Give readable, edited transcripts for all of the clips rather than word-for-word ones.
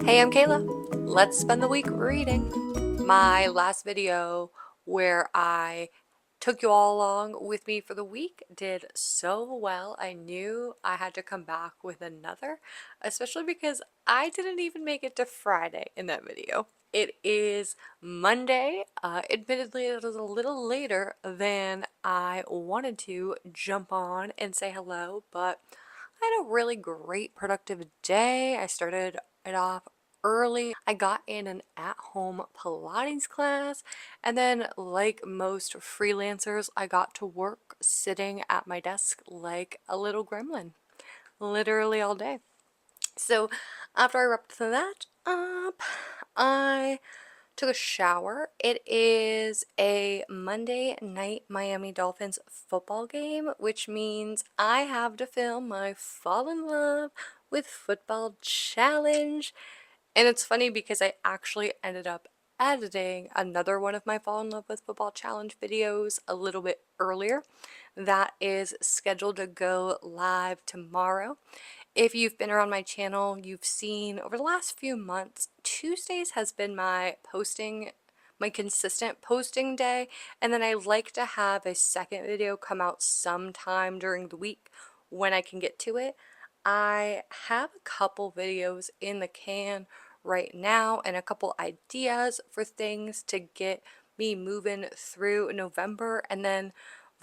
Hey, I'm Kayla. Let's spend the week reading. My last video where I took you all along with me for the week did so well. I knew I had to come back with another, especially because I didn't even make it to Friday in that video. It is Monday. Admittedly, it was a little later than I wanted to jump on and say hello, but I had a really great productive day. I started it off early. I got in an at-home Pilates class, and then like most freelancers, I got to work sitting at my desk like a little gremlin, literally all day. So after I wrapped that up, I took a shower. It is a Monday night Miami Dolphins football game, which means I have to film my fall in love with football challenge. And it's funny because I actually ended up editing another one of my fall in love with football challenge videos a little bit earlier. That is scheduled to go live tomorrow. If you've been around my channel, you've seen over the last few months, Tuesdays has been my consistent posting day, and then I like to have a second video come out sometime during the week when I can get to it. I have a couple videos in the can right now and a couple ideas for things to get me moving through November, and then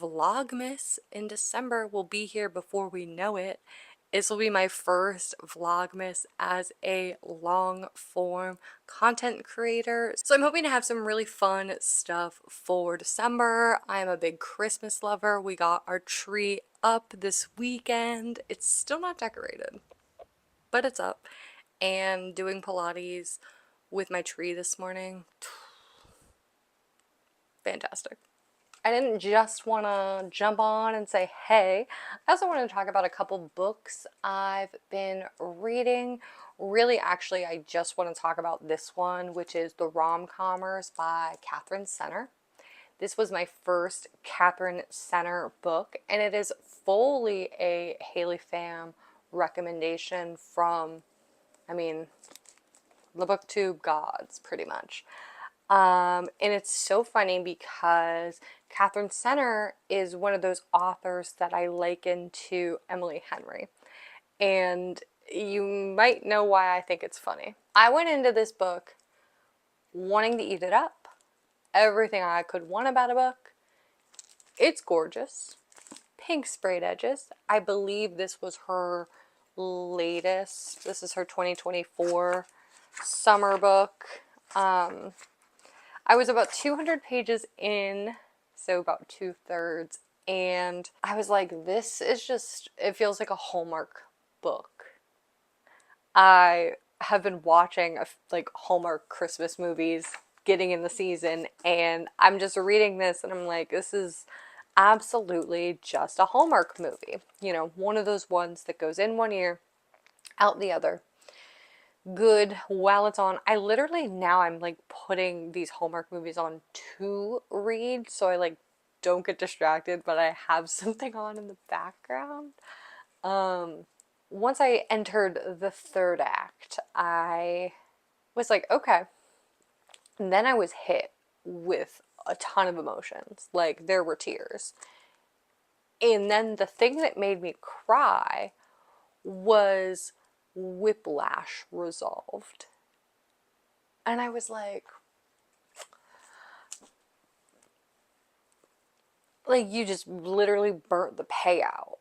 Vlogmas in December will be here before we know it. This will be my first Vlogmas as a long form content creator. So I'm hoping to have some really fun stuff for December. I'm a big Christmas lover. We got our tree up this weekend. It's still not decorated, but it's up. And doing Pilates with my tree this morning. Fantastic. I didn't just want to jump on and say hey. I also wanted to talk about a couple books I've been reading. Really, actually, I just want to talk about this one, which is the Rom-Commers by Catherine Center. This was my first Catherine Center book, and it is fully a Haley Pham recommendation from, the booktube gods, pretty much. And it's so funny because Catherine Center is one of those authors that I liken to Emily Henry. And you might know why I think it's funny. I went into this book wanting to eat it up. Everything I could want about a book. It's gorgeous. Pink sprayed edges. I believe this was her latest. This is her 2024 summer book. I was about 200 pages in, so about 2/3, and I was like, this is just, it feels like a Hallmark book. I have been watching like Hallmark Christmas movies getting in the season, and I'm just reading this and I'm like, this is absolutely just a Hallmark movie. You know, one of those ones that goes in one ear, out the other. Good while it's on. I literally now I'm like putting these Hallmark movies on to read, so I like don't get distracted, but I have something on in the background. Once I entered the third act, I was like, okay. And then I was hit with a ton of emotions. Like, there were tears. And then the thing that made me cry was whiplash resolved. And I was like, you just literally burnt the payout.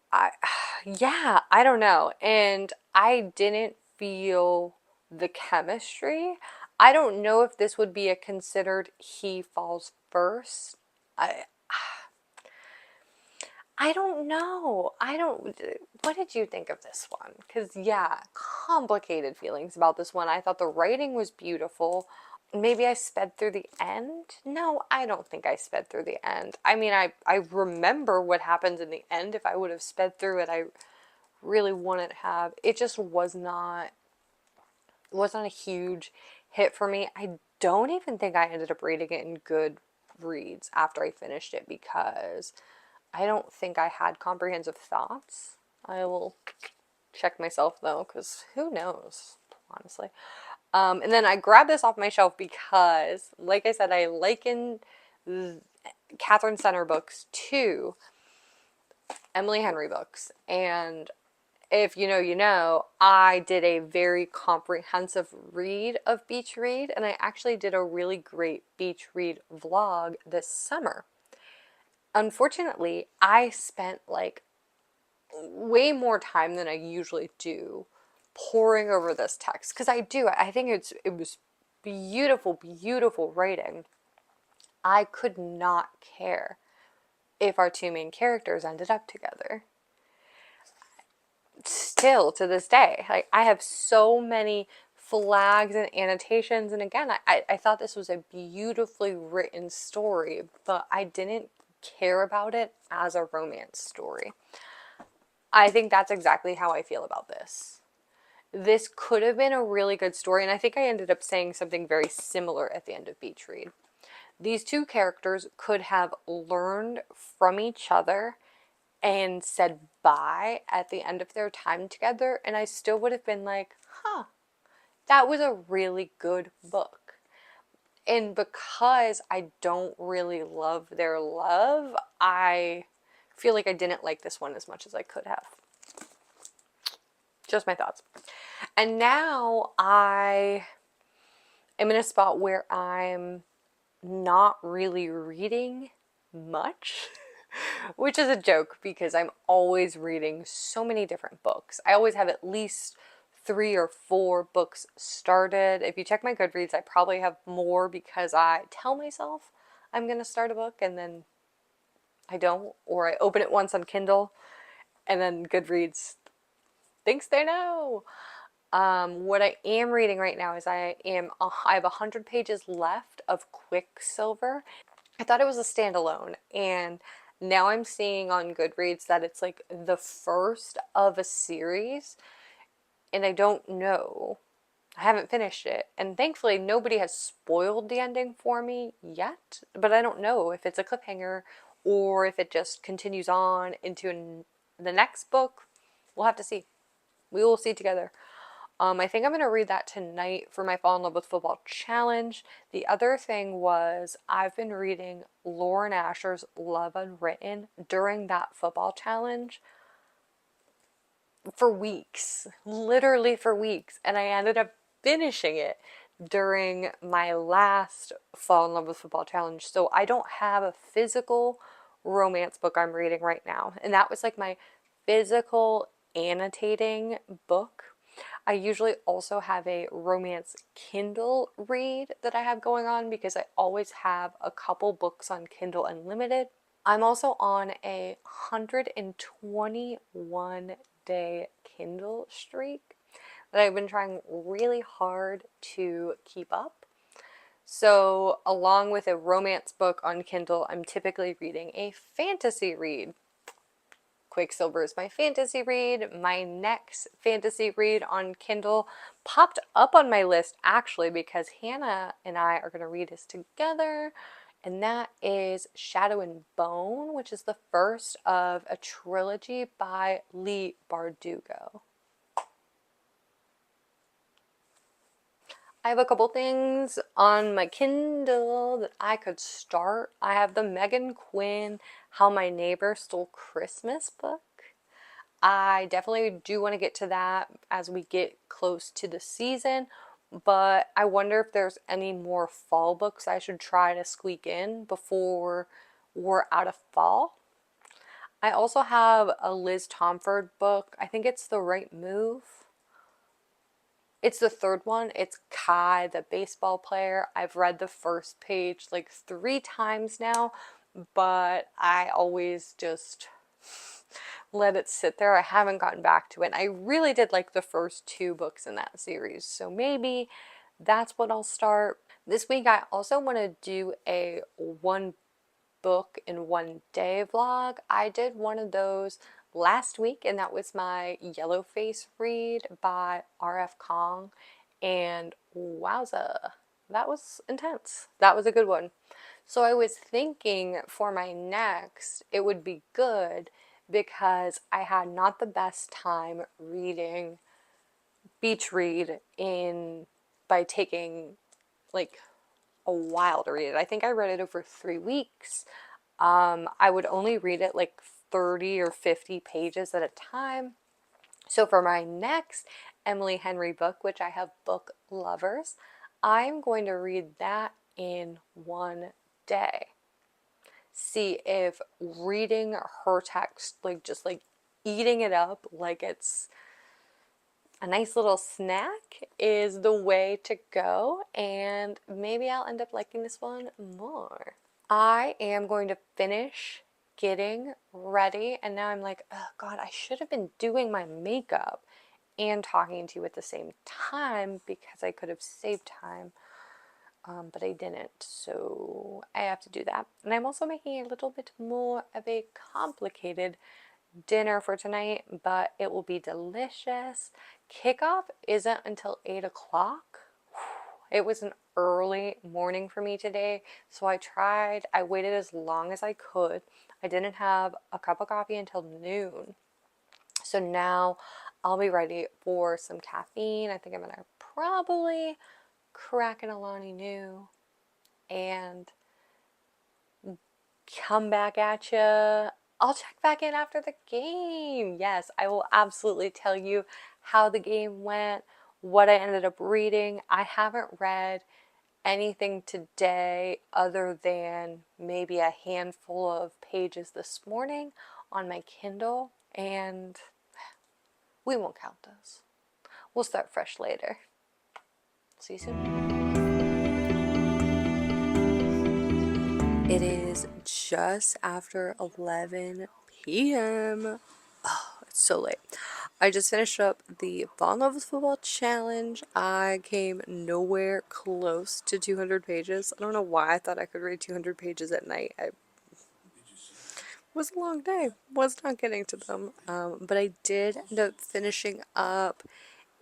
Yeah, I don't know. And I didn't feel the chemistry. I don't know if this would be a considered he falls first. I don't know. What did you think of this one? Because, yeah, complicated feelings about this one. I thought the writing was beautiful. Maybe I sped through the end? No, I don't think I sped through the end. I mean, I remember what happens in the end. If I would have sped through it, I really wouldn't have. It just wasn't a huge hit for me. I don't even think I ended up reading it in Goodreads after I finished it because I don't think I had comprehensive thoughts. I will check myself though, because who knows, honestly. And then I grabbed this off my shelf because, like I said, I likened Catherine Center books to Emily Henry books. And if you know, you know, I did a very comprehensive read of Beach Read, and I actually did a really great Beach Read vlog this summer. Unfortunately, I spent like way more time than I usually do poring over this text because I think it was beautiful, beautiful writing. I could not care if our two main characters ended up together. Still to this day, like, I have so many flags and annotations, and again, I thought this was a beautifully written story, but I didn't care about it as a romance story. I think that's exactly how I feel about this. This could have been a really good story, and I think I ended up saying something very similar at the end of Beach Read. These two characters could have learned from each other and said bye at the end of their time together, and I still would have been like, huh, that was a really good book. And because I don't really love their love, I feel like I didn't like this one as much as I could have. Just my thoughts. And now I am in a spot where I'm not really reading much, which is a joke because I'm always reading so many different books. I always have at least 3 or 4 books started. If you check my Goodreads, I probably have more because I tell myself I'm going to start a book and then I don't, or I open it once on Kindle and then Goodreads thinks they know. What I am reading right now is I have 100 pages left of Quicksilver. I thought it was a standalone, and now I'm seeing on Goodreads that it's like the first of a series, and I don't know. I haven't finished it, and thankfully nobody has spoiled the ending for me yet, but I don't know if it's a cliffhanger or if it just continues on into the next book. We'll have to see. We will see together. I think I'm going to read that tonight for my Fall in Love with Football challenge. The other thing was I've been reading Lauren Asher's Love Unwritten during that football challenge for weeks, literally for weeks, and I ended up finishing it during my last Fall in Love with Football challenge. So I don't have a physical romance book I'm reading right now, and that was like my physical annotating book. I usually also have a romance Kindle read that I have going on because I always have a couple books on Kindle Unlimited. I'm also on a 121-day Kindle streak that I've been trying really hard to keep up. So, along with a romance book on Kindle, I'm typically reading a fantasy read. Quicksilver is my fantasy read. My next fantasy read on Kindle popped up on my list actually because Hannah and I are going to read this together, and that is Shadow and Bone, which is the first of a trilogy by Leigh Bardugo. I have a couple things on my Kindle that I could start. I have the Megan Quinn How My Neighbor Stole Christmas book. I definitely do want to get to that as we get close to the season, but I wonder if there's any more fall books I should try to squeak in before we're out of fall. I also have a Liz Tomford book. I think it's The Right Move. It's the third one. It's Kai, the baseball player. I've read the first page like 3 times now, but I always just let it sit there. I haven't gotten back to it. I really did like the first 2 books in that series, so maybe that's what I'll start. This week I also want to do a 1 book in 1 day vlog. I did one of those last week, and that was my Yellowface read by R.F. Kong, and wowza, that was intense. That was a good one. So I was thinking for my next, it would be good because I had not the best time reading Beach Read by taking like a while to read it. I think I read it over 3 weeks. I would only read it like 30 or 50 pages at a time. So for my next Emily Henry book, which I have Book Lovers, I'm going to read that in one day. See if reading her text, like just like eating it up like it's a nice little snack, is the way to go, and maybe I'll end up liking this one more. I am going to finish getting ready, and now I'm like, oh God, I should have been doing my makeup and talking to you at the same time because I could have saved time, but I didn't, so I have to do that. And I'm also making a little bit more of a complicated dinner for tonight, but it will be delicious. Kickoff isn't until 8 o'clock. It was an early morning for me today, so I waited as long as I could. I didn't have a cup of coffee until noon. So now I'll be ready for some caffeine. I think I'm gonna probably crack an Alani New and come back at you. I'll check back in after the game. Yes, I will absolutely tell you how the game went, what I ended up reading. I haven't read anything today other than maybe a handful of pages this morning on my Kindle, and we won't count those. We'll start fresh later. See you soon. It is just after 11 p.m. Oh, it's so late. I just finished up the Fall in Love with Football challenge. I came nowhere close to 200 pages. I don't know why I thought I could read 200 pages at night. It was a long day. Was not getting to them. But I did end up finishing up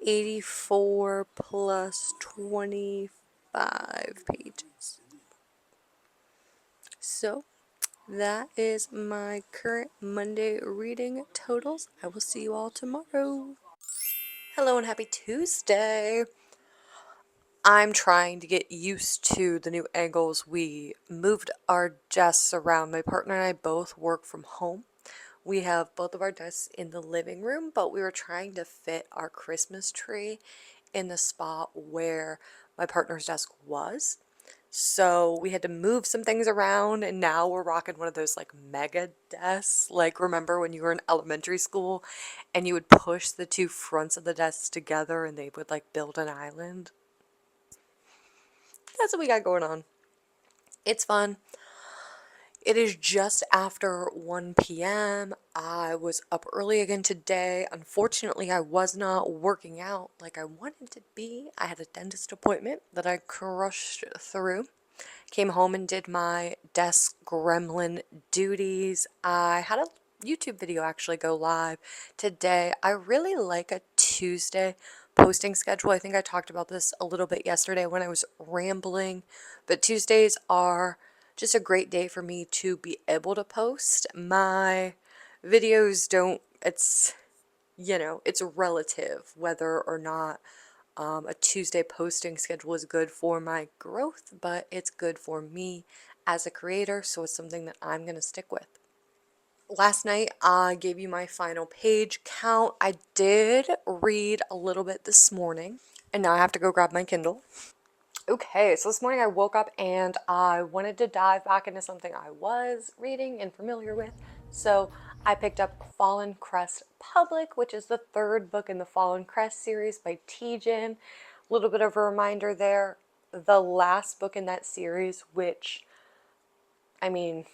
84 plus 25 pages. So that is my current Monday reading totals. I will see you all tomorrow. Hello and happy Tuesday. I'm trying to get used to the new angles. We moved our desks around. My partner and I both work from home. We have both of our desks in the living room, but we were trying to fit our Christmas tree in the spot where my partner's desk was. So we had to move some things around, and now we're rocking one of those like mega desks. Like, remember when you were in elementary school and you would push the two fronts of the desks together and they would like build an island? That's what we got going on. It's fun. It is just after 1 p.m. I was up early again today. Unfortunately, I was not working out like I wanted to be. I had a dentist appointment that I crushed through. Came home and did my desk gremlin duties. I had a YouTube video actually go live today. I really like a Tuesday posting schedule. I think I talked about this a little bit yesterday when I was rambling, but Tuesdays are just a great day for me to be able to post. My videos don't, it's, it's relative whether or not a Tuesday posting schedule is good for my growth, but it's good for me as a creator, so it's something that I'm going to stick with. Last night I gave you my final page count. I did read a little bit this morning, and now I have to go grab my Kindle. Okay, so this morning I woke up and I wanted to dive back into something I was reading and familiar with. So I picked up Fallen Crest Public, which is the third book in the Fallen Crest series by Tejan. A little bit of a reminder there. The last book in that series, which, I mean,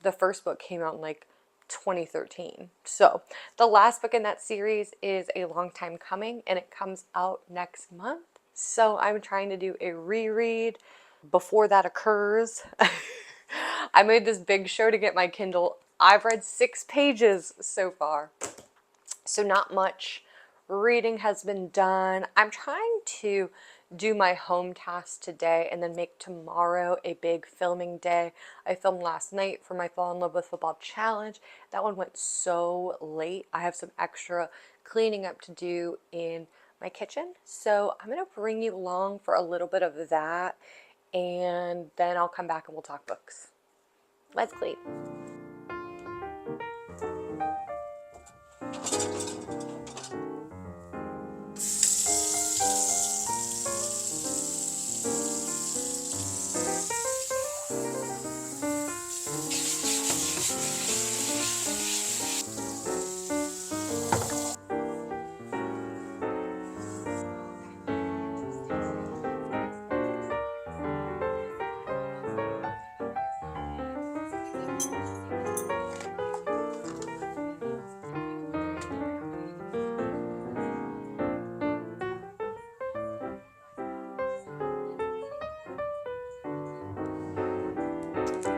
the first book came out in like 2013. So the last book in that series is A Long Time Coming, and it comes out next month. So I'm trying to do a reread before that occurs. I made this big show to get my Kindle. I've read 6 pages so far, so not much reading has been done. I'm trying to do my home tasks today and then make tomorrow a big filming day. I filmed last night for my Fall in Love with Football challenge. That one went so late. I have some extra cleaning up to do in my kitchen. So I'm going to bring you along for a little bit of that, and then I'll come back and we'll talk books. Let's clean.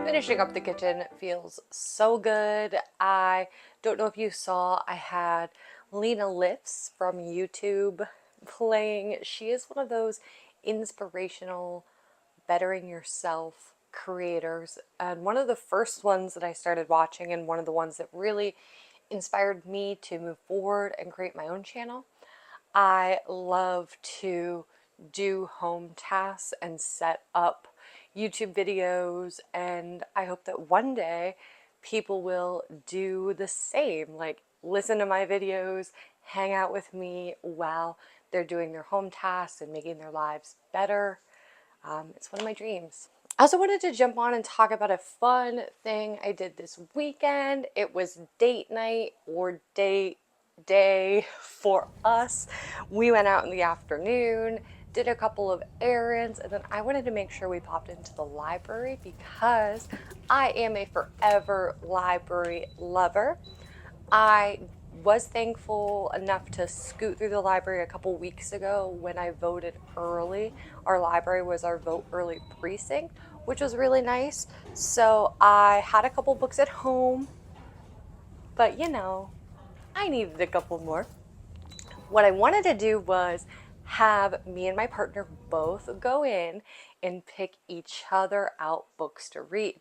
Finishing up the kitchen feels so good. I don't know if you saw, I had Lena Lifts from YouTube playing. She is one of those inspirational, bettering yourself creators, and one of the first ones that I started watching, and one of the ones that really inspired me to move forward and create my own channel. I love to do home tasks and set up YouTube videos, and I hope that one day people will do the same, like listen to my videos, hang out with me while they're doing their home tasks and making their lives better. It's one of my dreams. I also wanted to jump on and talk about a fun thing I did this weekend. It was date night, or date day for us. We went out in the afternoon, did a couple of errands, and then I wanted to make sure we popped into the library because I am a forever library lover. I was thankful enough to scoot through the library a couple weeks ago when I voted early. Our library was our vote early precinct, which was really nice. So I had a couple books at home, but you know, I needed a couple more. What I wanted to do was have me and my partner both go in and pick each other out books to read.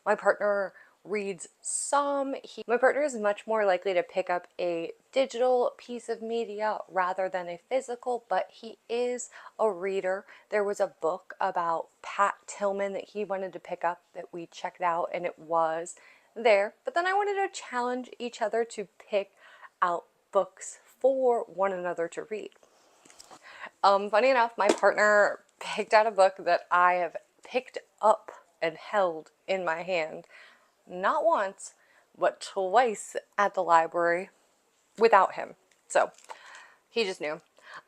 My partner reads some. My partner is much more likely to pick up a digital piece of media rather than a physical, but he is a reader. There was a book about Pat Tillman that he wanted to pick up that we checked out, and it was there. But then I wanted to challenge each other to pick out books for one another to read. Funny enough, my partner picked out a book that I have picked up and held in my hand not once, but twice at the library without him. So he just knew.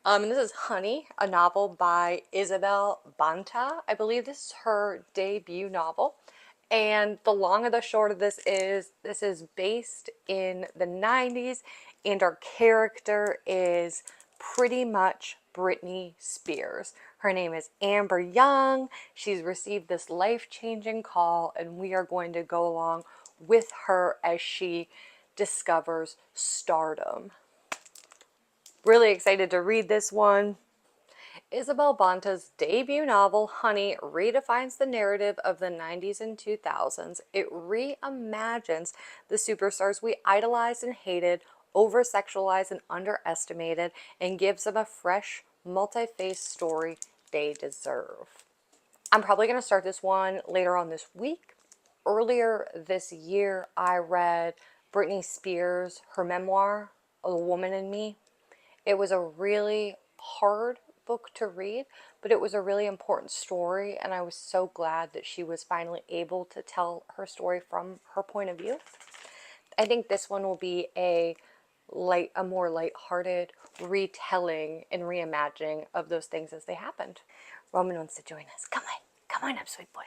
And this is Honey, a novel by Isabel Banta. I believe this is her debut novel. And the long and the short of this is based in the 90s, and our character is pretty much Britney Spears. Her name is Amber Young. She's received this life-changing call, and we are going to go along with her as she discovers stardom. Really excited to read this one. Isabel Banta's debut novel, Honey, redefines the narrative of the 90s and 2000s. It reimagines the superstars we idolized and hated, over-sexualized and underestimated, and gives them a fresh, multi-faced story they deserve. I'm probably going to start this one later on this week. Earlier this year, I read Britney Spears, her memoir, A Woman in Me. It was a really hard book to read, but it was a really important story, and I was so glad that she was finally able to tell her story from her point of view. I think this one will be a more lighthearted retelling and reimagining of those things as they happened. Roman wants to join us. Come on up, sweet boy.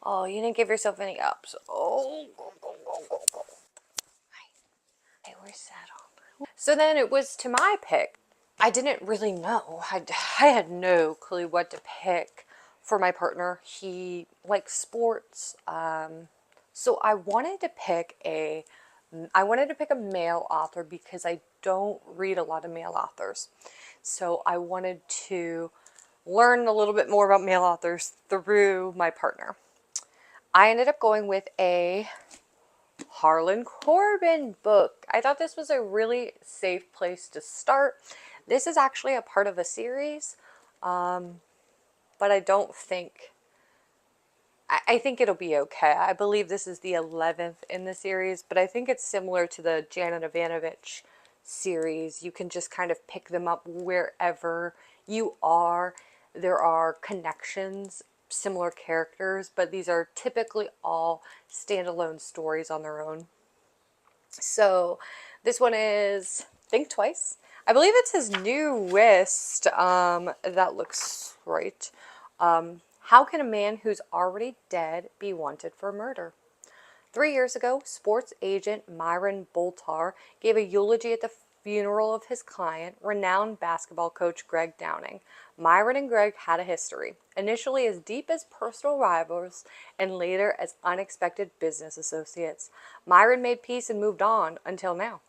Oh, you didn't give yourself any ups. Oh, go. Hey, where's Saddle? So then it was to my pick. I didn't really know. I had no clue what to pick for my partner. He likes sports. So I wanted to pick a male author because I don't read a lot of male authors. So I wanted to learn a little bit more about male authors through my partner. I ended up going with a Harlan Coben book. I thought this was a really safe place to start. This is actually a part of a series, but I don't think, I think it'll be okay. I believe this is the 11th in the series, but I think it's similar to the Janet Ivanovich series. You can just kind of pick them up wherever you are. There are connections, similar characters, but these are typically all standalone stories on their own. So this one is Think Twice. I believe it's his newest. That looks right. How can a man who's already dead be wanted for murder? 3 years ago, sports agent Myron Boltar gave a eulogy at the funeral of his client, renowned basketball coach Greg Downing. Myron and Greg had a history, initially as deep as personal rivals and later as unexpected business associates. Myron made peace and moved on until now,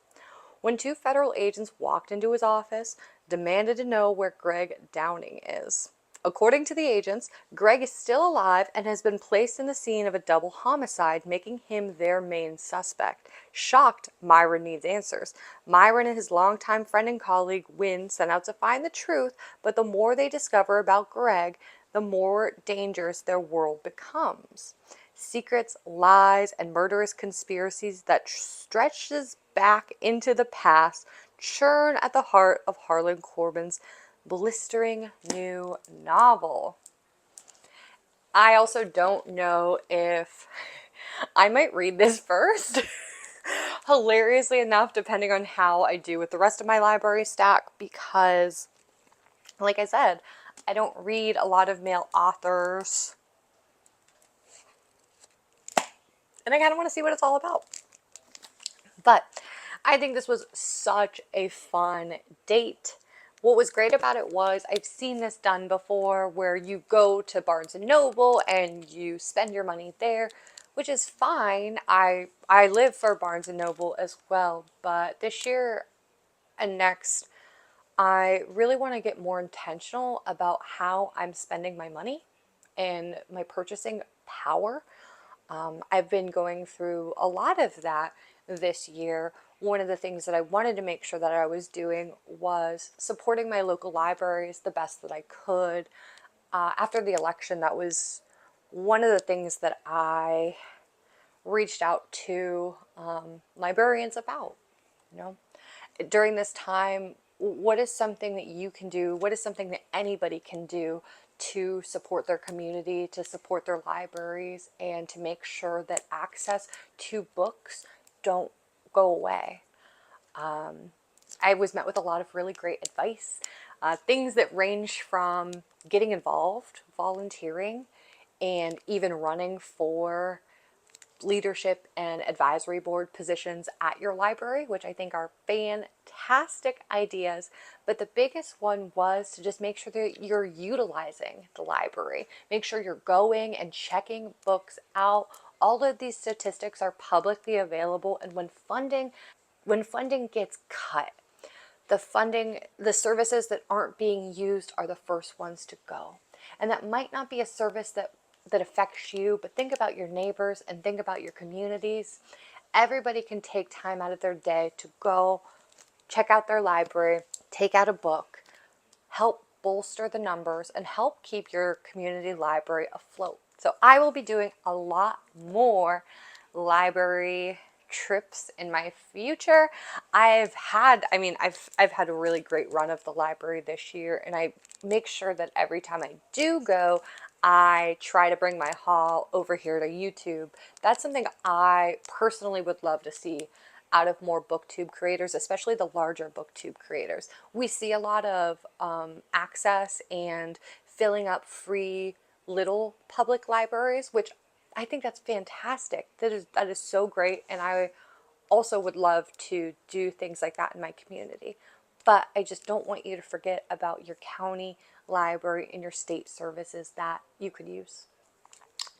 when two federal agents walked into his office, demanded to know where Greg Downing is. According to the agents, Greg is still alive and has been placed in the scene of a double homicide, making him their main suspect. Shocked, Myron needs answers. Myron and his longtime friend and colleague, Wynn, set out to find the truth, but the more they discover about Greg, the more dangerous their world becomes. Secrets, lies, and murderous conspiracies that stretches back into the past churn at the heart of Harlan Coben's blistering new novel. I also don't know if I might read this first. Hilariously enough, depending on how I do with the rest of my library stack, because, like I said, I don't read a lot of male authors. And I kind of want to see what it's all about. But I think this was such a fun date. What was great about it was I've seen this done before where you go to Barnes and Noble and you spend your money there, which is fine. I live for Barnes and Noble as well, but this year and next, I really want to get more intentional about how I'm spending my money and my purchasing power. I've been going through a lot of that this year. One of the things that I wanted to make sure that I was doing was supporting my local libraries the best that I could. After the election, that was one of the things that I reached out to librarians about. You know, during this time, what is something that you can do? What is something that anybody can do to support their community, to support their libraries, and to make sure that access to books don't go away? I was met with a lot of really great advice, things that range from getting involved, volunteering, and even running for leadership and advisory board positions at your library, which I think are fantastic ideas. But the biggest one was to just make sure that you're utilizing the library. Make sure you're going and checking books out. All of these statistics are publicly available, and when funding gets cut, the services that aren't being used are the first ones to go. And that might not be a service that affects you, but think about your neighbors and think about your communities. Everybody can take time out of their day to go check out their library, take out a book, help bolster the numbers, and help keep your community library afloat. So I will be doing a lot more library trips in my future. I've had a really great run of the library this year, and I make sure that every time I do go, I try to bring my haul over here to YouTube. That's something I personally would love to see out of more booktube creators, especially the larger booktube creators. We see a lot of access and filling up free little public libraries, which I think that's fantastic. That is so great, and I also would love to do things like that in my community. But I just don't want you to forget about your county library and your state services that you could use.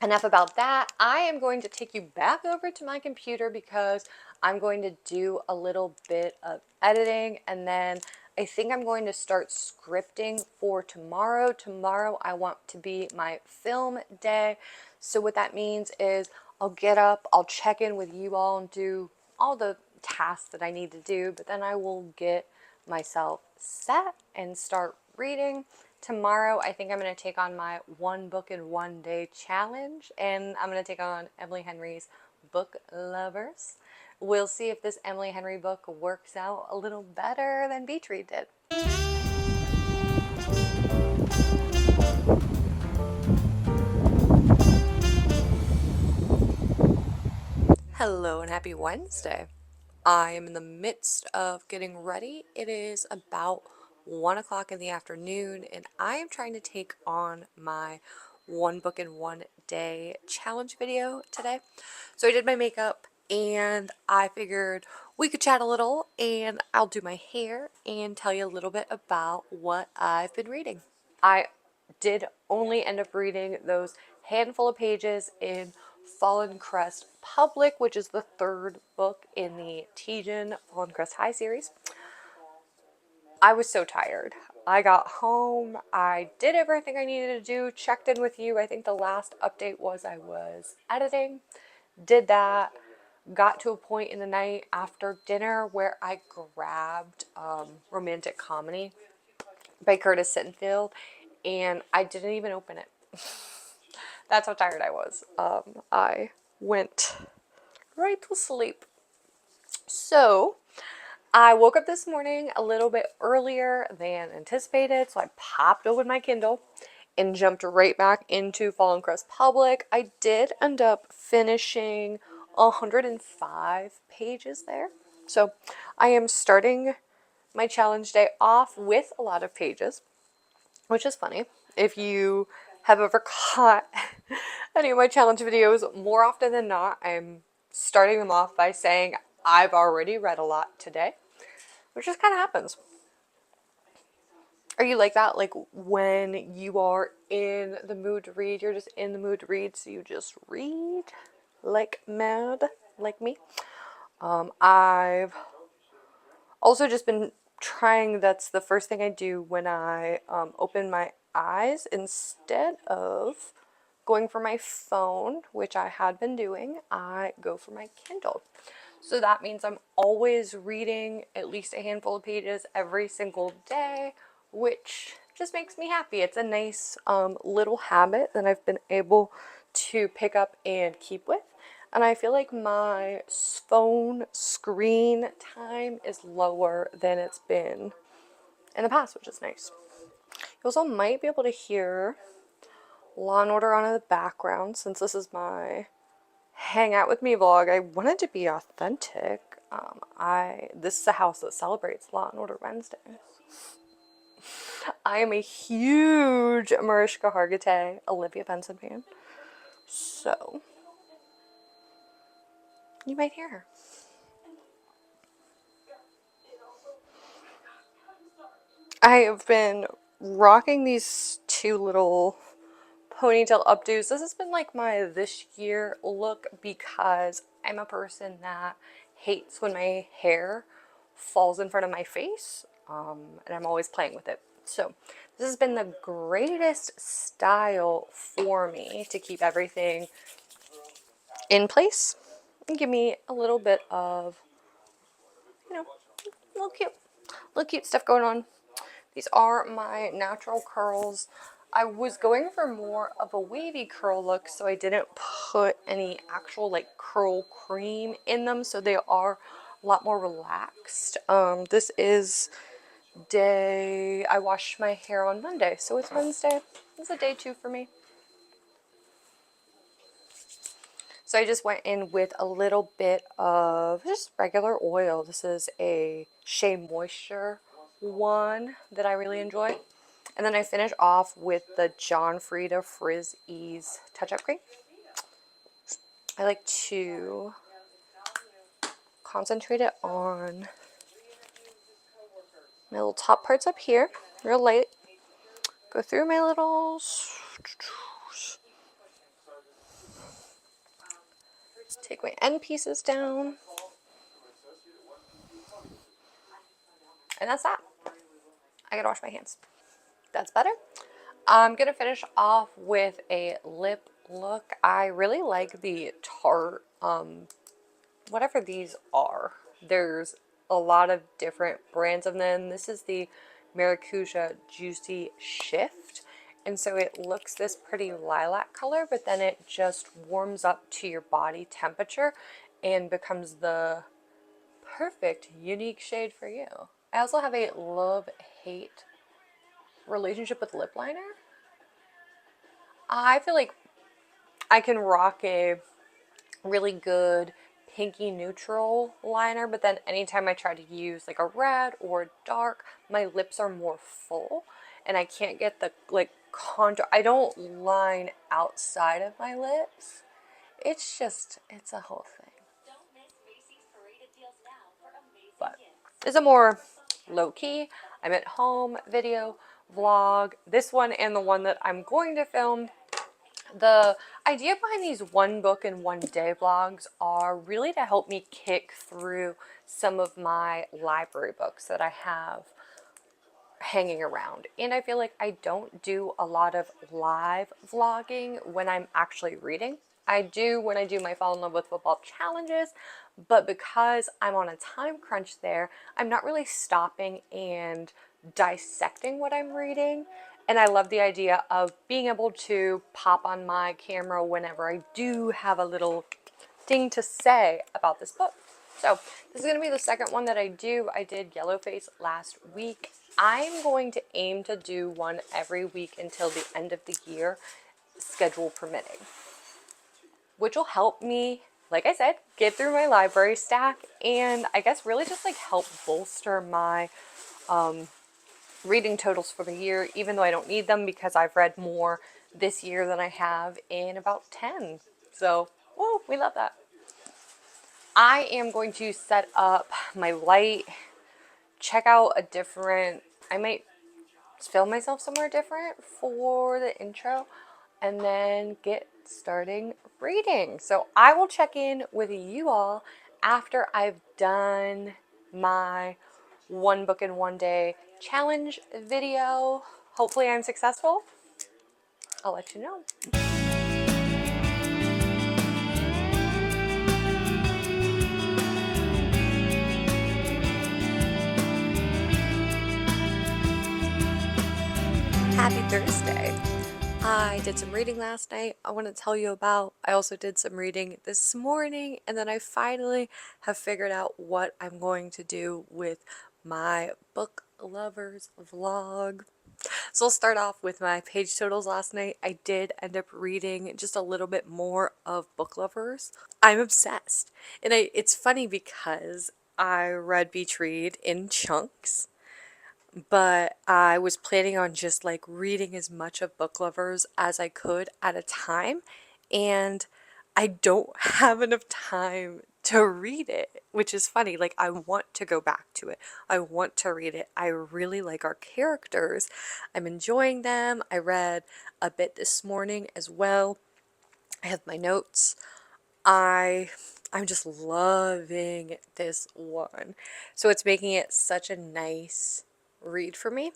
Enough about that. I am going to take you back over to my computer because I'm going to do a little bit of editing, and then I think I'm going to start scripting for tomorrow. Tomorrow I want to be my film day. So what that means is I'll get up, I'll check in with you all and do all the tasks that I need to do, but then I will get myself set and start reading. Tomorrow, I think I'm going to take on my one book in one day challenge, and I'm going to take on Emily Henry's Book Lovers. We'll see if this Emily Henry book works out a little better than Beach Read did. Hello and happy Wednesday. I am in the midst of getting ready. It is about 1 o'clock in the afternoon, and I am trying to take on my one book in one day challenge video today. So I did my makeup, and I figured we could chat a little, and I'll do my hair and tell you a little bit about what I've been reading. I did only end up reading those handful of pages in Fallen Crest Public, which is the third book in the Tejan Fallen Crest High series. I was so tired. I got home, I did everything I needed to do, checked in with you. I think the last update was I was editing, did that, got to a point in the night after dinner where I grabbed Romantic Comedy by Curtis Sittenfeld, and I didn't even open it. That's how tired I was. I went right to sleep. So I woke up this morning a little bit earlier than anticipated, so I popped open my Kindle and jumped right back into Fallen Crest Public. I did end up finishing 105 pages there. So I am starting my challenge day off with a lot of pages, which is funny. If you have ever caught any of my challenge videos, more often than not, I'm starting them off by saying I've already read a lot today, which just kind of happens. Are you like that? Like when you are in the mood to read, you're just in the mood to read, so you just read like mad, like me. I've also just been trying, that's the first thing I do when I open my eyes. Instead of going for my phone, which I had been doing, I go for my Kindle. So that means I'm always reading at least a handful of pages every single day, which just makes me happy. It's a nice little habit that I've been able to pick up and keep with. And I feel like my phone screen time is lower than it's been in the past, which is nice. You also might be able to hear Law and Order on in the background, since this is my hang out with me vlog. I wanted to be authentic. This is a house that celebrates Law and Order Wednesdays. I am a huge Mariska Hargitay, Olivia Benson fan, so you might hear her. I have been rocking these two little ponytail updos. This has been like my this year look because I'm a person that hates when my hair falls in front of my face, and I'm always playing with it. So this has been the greatest style for me to keep everything in place and give me a little bit of, you know, little cute stuff going on. These are my natural curls. I was going for more of a wavy curl look, so I didn't put any actual like curl cream in them, so they are a lot more relaxed. This is I washed my hair on Monday, so it's Wednesday. It's a day 2 for me. So I just went in with a little bit of just regular oil. This is a Shea Moisture one that I really enjoy. And then I finish off with the John Frieda Frizz Ease Touch-Up Cream. I like to concentrate it on my little top parts up here, real light. Go through my little... Take my end pieces down. And that's that. I gotta wash my hands. That's better. I'm gonna finish off with a lip look. I really like the Tarte, whatever these are. There's a lot of different brands of them. This is the Maracuja Juicy Shift. And so it looks this pretty lilac color, but then it just warms up to your body temperature and becomes the perfect unique shade for you. I also have a love-hate relationship with lip liner. I feel like I can rock a really good pinky neutral liner, but then anytime I try to use like a red or dark, my lips are more full and I can't get the like contour. I don't line outside of my lips. It's a whole thing. But it's a more low-key, I'm at home video vlog. This one and the one that I'm going to film. The idea behind these one book in one day vlogs are really to help me kick through some of my library books that I have hanging around. And I feel like I don't do a lot of live vlogging when I'm actually reading. I do when I do my Fall in Love with Football challenges, but because I'm on a time crunch there, I'm not really stopping and dissecting what I'm reading. And I love the idea of being able to pop on my camera whenever I do have a little thing to say about this book. So this is going to be the second one that I do. I did Yellowface last week. I'm going to aim to do one every week until the end of the year, schedule permitting, which will help me, like I said, get through my library stack and I guess really just like help bolster my reading totals for the year, even though I don't need them because I've read more this year than I have in about 10. So, whoa, we love that. I am going to set up my light, check out a different, I might film myself somewhere different for the intro, and then get starting reading. So I will check in with you all after I've done my one book in one day challenge video. Hopefully I'm successful. I'll let you know. Happy Thursday. I did some reading last night I want to tell you about. I also did some reading this morning, and then I finally have figured out what I'm going to do with my book lovers vlog. So I'll start off with my page totals last night. I did end up reading just a little bit more of Book Lovers. I'm obsessed. And it's funny because I read Beach Read in chunks, but I was planning on just like reading as much of Book Lovers as I could at a time, and I don't have enough time to read it, which is funny. Like, I want to go back to it. I want to read it. I really like our characters. I'm enjoying them. I read a bit this morning as well. I have my notes. I'm just loving this one. So it's making it such a nice read for me.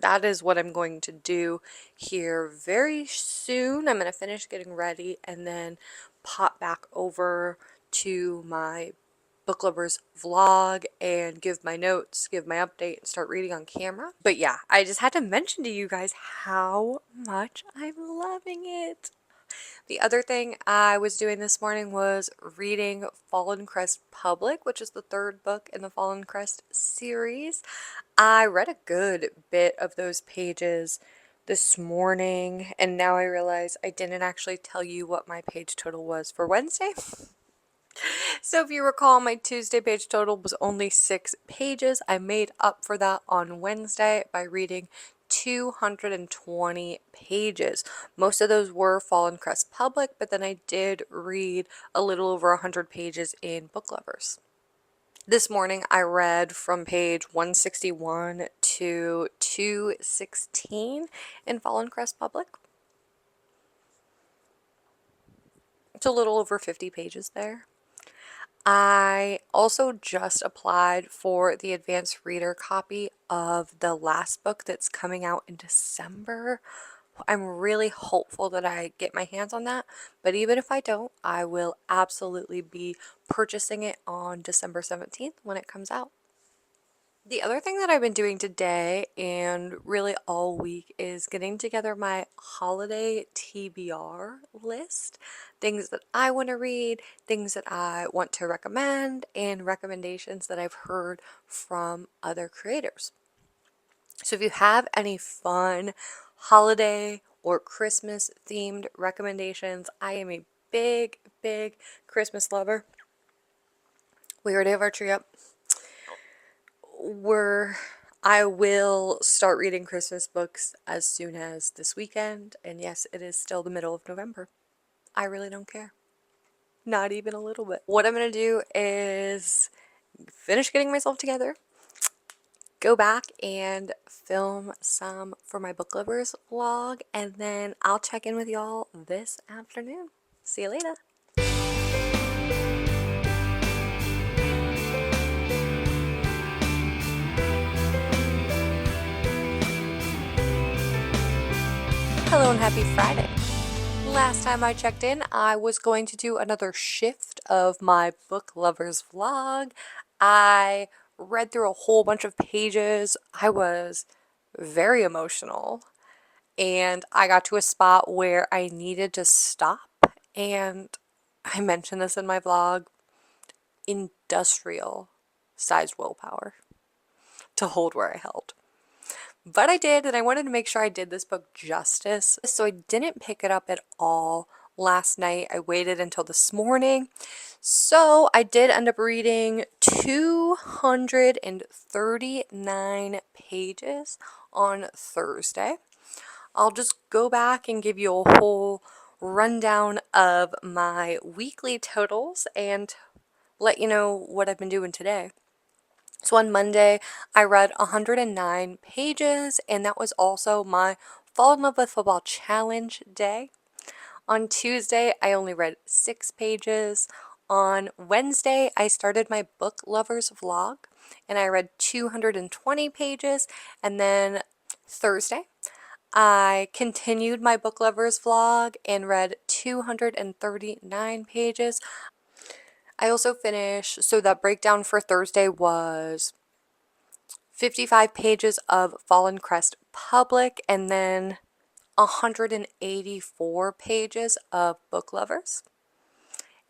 That is what I'm going to do here very soon. I'm going to finish getting ready and then pop back over to my Book Lovers vlog and give my notes, give my update, and start reading on camera. But yeah, I just had to mention to you guys how much I'm loving it. The other thing I was doing this morning was reading Fallen Crest Public, which is the third book in the Fallen Crest series. I read a good bit of those pages this morning, and now I realize I didn't actually tell you what my page total was for Wednesday. So if you recall, my Tuesday page total was only 6 pages. I made up for that on Wednesday by reading 220 pages. Most of those were Fallen Crest Public, but then I did read a little over 100 pages in Book Lovers. This morning I read from page 161 to 216 in Fallen Crest Public. It's a little over 50 pages there. I also just applied for the advanced reader copy of the last book that's coming out in December. I'm really hopeful that I get my hands on that, but even if I don't, I will absolutely be purchasing it on December 17th when it comes out. The other thing that I've been doing today and really all week is getting together my holiday TBR list. Things that I want to read, things that I want to recommend, and recommendations that I've heard from other creators. So if you have any fun holiday or Christmas themed recommendations, I am a big, big Christmas lover. We already have our tree up. I will start reading Christmas books as soon as this weekend, and yes, it is still the middle of November. I really don't care. Not even a little bit. What I'm gonna do is finish getting myself together, go back and film some for my book lovers vlog, and then I'll check in with y'all this afternoon. See you later. Hello and happy Friday. Last time I checked in, I was going to do another shift of my book lovers vlog. I read through a whole bunch of pages. I was very emotional, and I got to a spot where I needed to stop. And I mentioned this in my vlog, industrial sized willpower to hold where I held. But I did, and I wanted to make sure I did this book justice. So I didn't pick it up at all last night. I waited until this morning. So I did end up reading 239 pages on Thursday. I'll just go back and give you a whole rundown of my weekly totals and let you know what I've been doing today. So on Monday, I read 109 pages, and that was also my Fall in Love with Football Challenge day. On Tuesday, I only read 6 pages. On Wednesday, I started my book lovers vlog, and I read 220 pages. And then Thursday, I continued my book lovers vlog and read 239 pages. I also finished, so that breakdown for Thursday was 55 pages of Fallen Crest Public, and then 184 pages of Book Lovers.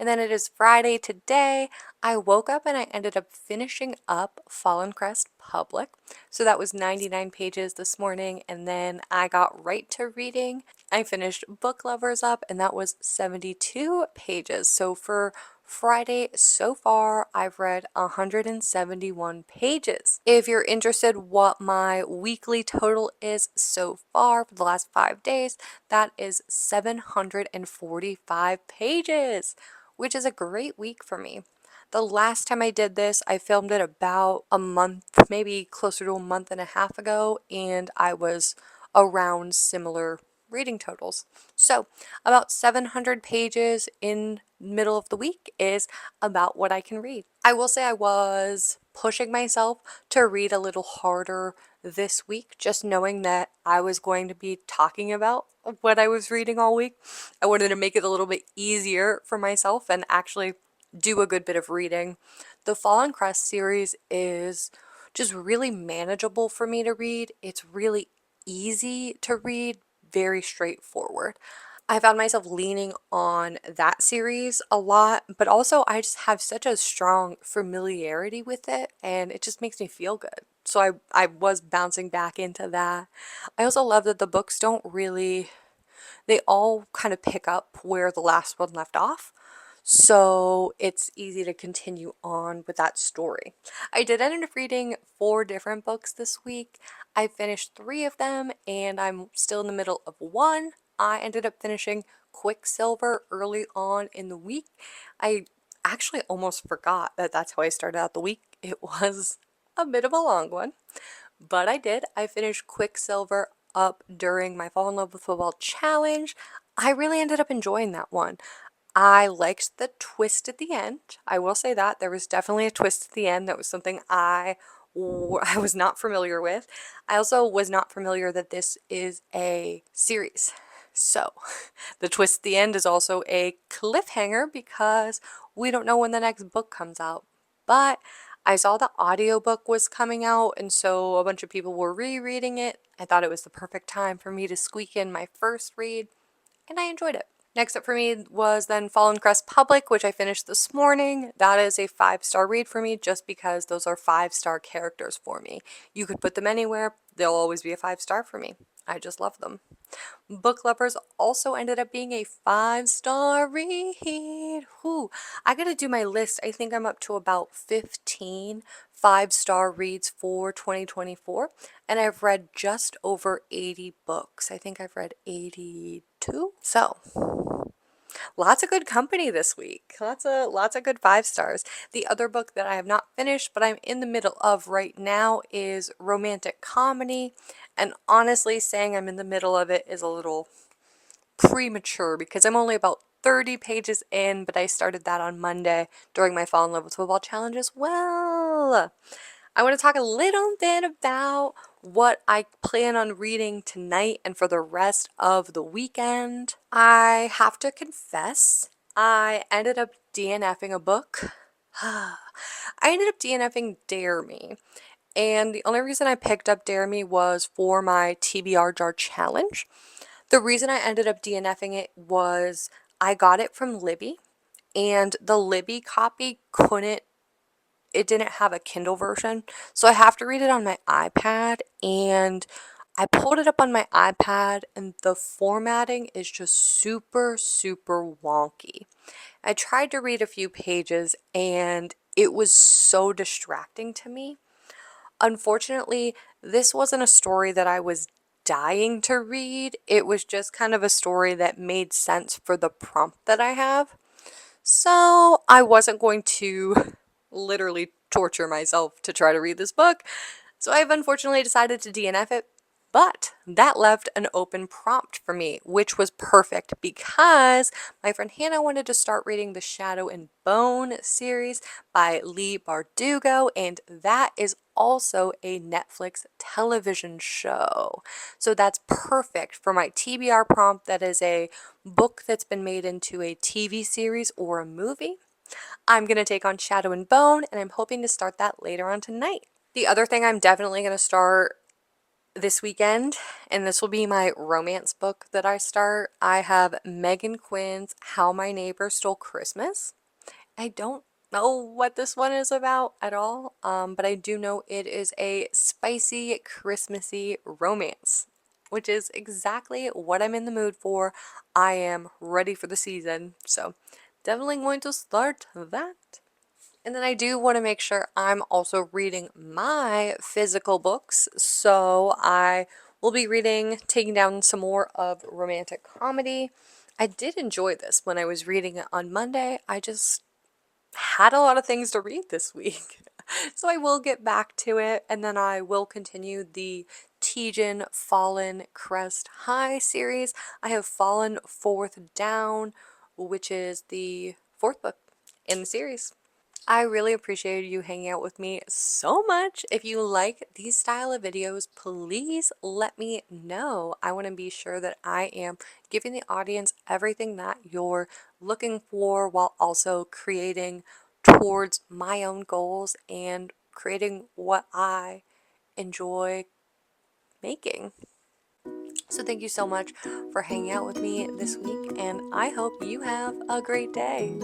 And then it is Friday today. I woke up and I ended up finishing up Fallen Crest Public. So that was 99 pages this morning, and then I got right to reading. I finished Book Lovers up, and that was 72 pages. So for Friday so far, I've read 171 pages. If you're interested what my weekly total is so far for the last 5 days, that is 745 pages, which is a great week for me. The last time I did this, I filmed it about a month, maybe closer to a month and a half ago, and I was around similar reading totals. So about 700 pages in middle of the week is about what I can read. I will say I was pushing myself to read a little harder this week, just knowing that I was going to be talking about what I was reading all week. I wanted to make it a little bit easier for myself and actually do a good bit of reading. The Fallen Crest series is just really manageable for me to read. It's really easy to read, very straightforward. I found myself leaning on that series a lot, but also I just have such a strong familiarity with it, and it just makes me feel good. So I was bouncing back into that. I also love that the books don't really, they all kind of pick up where the last one left off. So it's easy to continue on with that story. I did end up reading 4 different books this week. I finished 3 of them, and I'm still in the middle of one. I ended up finishing Quicksilver early on in the week. I actually almost forgot that that's how I started out the week. It was a bit of a long one, but I did. I finished Quicksilver up during my Fall in Love with Football challenge. I really ended up enjoying that one. I liked the twist at the end. I will say that there was definitely a twist at the end that was something I was not familiar with. I also was not familiar that this is a series. So the twist at the end is also a cliffhanger because we don't know when the next book comes out. But I saw the audiobook was coming out, and so a bunch of people were rereading it. I thought it was the perfect time for me to squeak in my first read, and I enjoyed it. Next up for me was then Fallen Crest Public, which I finished this morning. That is a 5-star read for me just because those are 5-star characters for me. You could put them anywhere, they'll always be a 5-star for me. I just love them. Book Lovers also ended up being a 5-star read. Whew. I gotta do my list. I think I'm up to about 15 5-star reads for 2024, and I've read just over 80 books. I think I've read 82. So, lots of good company this week. Lots of good 5-stars. The other book that I have not finished, but I'm in the middle of right now is romantic comedy. And honestly, saying I'm in the middle of it is a little premature because I'm only about 30 pages in, but I started that on Monday during my Fall in Love with Football challenge as well. I want to talk a little bit about what I plan on reading tonight and for the rest of the weekend. I have to confess, I ended up DNFing a book. I ended up DNFing Dare Me. And the only reason I picked up Dare Me was for my TBR jar challenge. The reason I ended up DNFing it was I got it from Libby, and the Libby copy it didn't have a Kindle version, so I have to read it on my iPad, and I pulled it up on my iPad, and the formatting is just super, super wonky. I tried to read a few pages, and it was so distracting to me. Unfortunately, this wasn't a story that I was dying to read. It was just kind of a story that made sense for the prompt that I have. So I wasn't going to literally torture myself to try to read this book. So I've unfortunately decided to DNF it. But that left an open prompt for me, which was perfect because my friend Hannah wanted to start reading the Shadow and Bone series by Leigh Bardugo, and that is also a Netflix television show. So that's perfect for my TBR prompt. That is a book that's been made into a TV series or a movie. I'm going to take on Shadow and Bone, and I'm hoping to start that later on tonight. The other thing I'm definitely going to start this weekend, and this will be my romance book that I start. I have Megan Quinn's How My Neighbor Stole Christmas. I don't know what this one is about at all, but I do know it is a spicy, Christmassy romance, which is exactly what I'm in the mood for. I am ready for the season, so definitely going to start that. And then I do want to make sure I'm also reading my physical books. So I will be taking down some more of romantic comedy. I did enjoy this when I was reading it on Monday. I just had a lot of things to read this week. So I will get back to it, and then I will continue the Tejan Fallen Crest High series. I have Fallen Fourth Down, which is the fourth book in the series. I really appreciated you hanging out with me so much. If you like these style of videos, please let me know. I want to be sure that I am giving the audience everything that you're looking for while also creating towards my own goals and creating what I enjoy making. So thank you so much for hanging out with me this week, and I hope you have a great day.